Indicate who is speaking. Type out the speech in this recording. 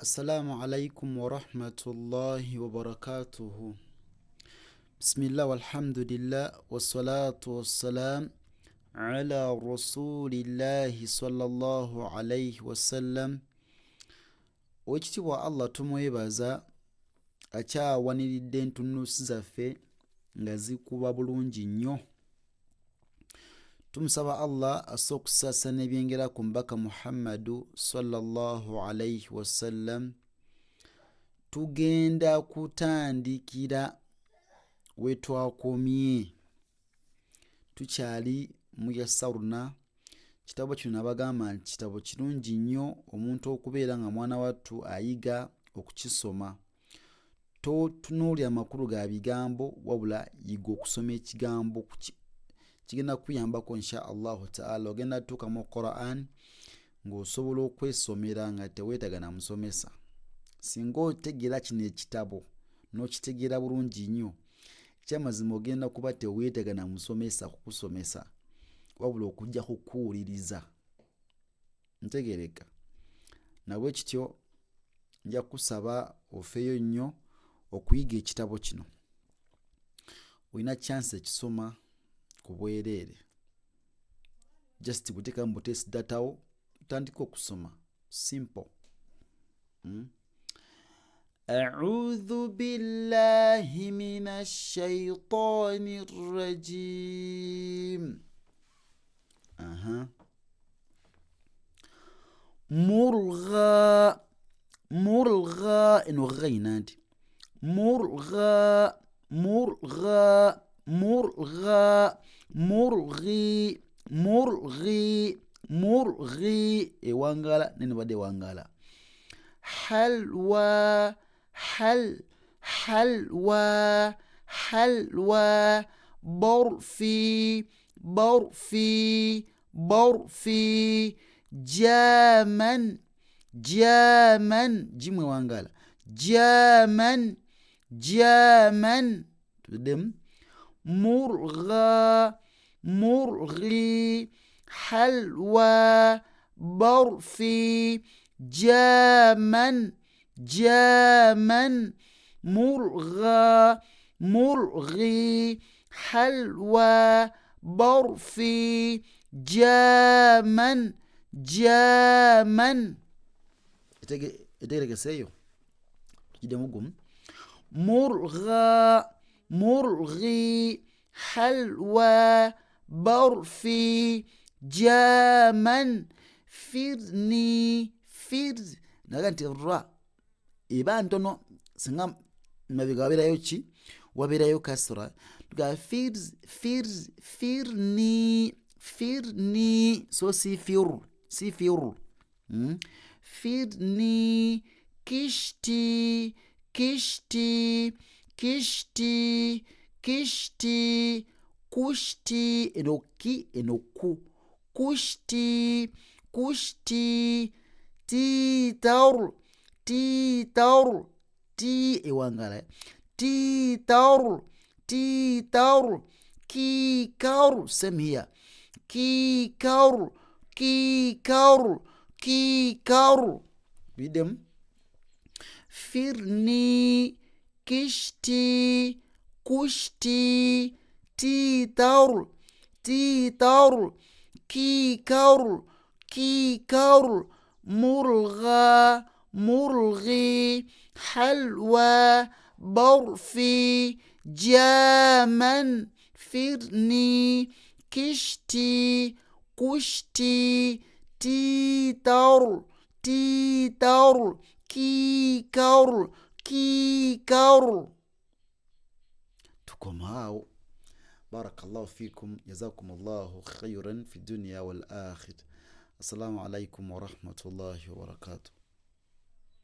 Speaker 1: السلام عليكم ورحمة الله وبركاته. بسم الله والحمد لله والصلاة والسلام على رسول الله صلى الله عليه وسلم. Oweekitiibwa Allah tumwebaza akyawaniridde entunnunsi zaffe nga zikuba bulungi nnyo. Tumusaba Allah asse okusaasana ebyengera ku mbaka Muhammadu sallallahu alayhi wasallam. Tugenda kutandikira we twakomye. Tukyali mu Yassaruna. Kitabo kino nabagamba nti kitabo kirungi nnyo omuntu okubeera nga mwana wattu ayiga okukisoma. Totunuulira amakulu ga bigambo wabula yiga okusoma ekigambo kigenda kuyambako insha Allahu ta'ala. Ogenda tuuka mu Quran ng'osobola okwesomera nga teweetaga na musomesa. Singa otegeera kino ekitabo n'okitegeera bulungi nnyo, ekyamazima ogenda kuba teweetaga na musomesa kukusomesa wabula okujja kukuwuliriza. Ntegereka nabwe kityo nja kusaba ofeeyo nnyo okuyiga ekitabo kino. Olina chance ekisoma ku bwereere. Just buteeka mu test data wo utandika okusoma. Simple. أعوذ بالله من الشيطان الرجيم. مرغى مرغى إنه غينادي مرغى مرغى مرغى مرغي مرغي مرغي إيوانغالا نينبادي وانغالا. حلوى حل حلوى حلوى برفي برفي برفي جامن جامن جيمي وانغالا جامن جامن تدم. مرغى مرغي حلوى برفي جامن جامن مرغى مرغي حلوى برفي جامن جامن. itegeregeseeyo kiddemugum. مرغى مرغي حلوى برفي جامن فرني فرز naga nti ra eba ntono singa mabega wabeerayo ki wabeerayo kasra tuga firz firz firni firni so si fir firni kishti kishti kishti kishti kushti enoki enoku kushti kushti تيتر تيتر تي إيوانغالا تيتر تيتر كيكر سمية كيكر كيكر كيكر بيدم. فرني كشتي كشتي تيتر تيتر كيكر كيكر مرغى مرغي حلوى برفي جامن فرني كشتي كشتي تيتر تيتر كيكر كيكر. تكم هاو. بارك الله فيكم جزاكم الله خيرا في الدنيا والآخرة. السلام عليكم ورحمة الله وبركاته.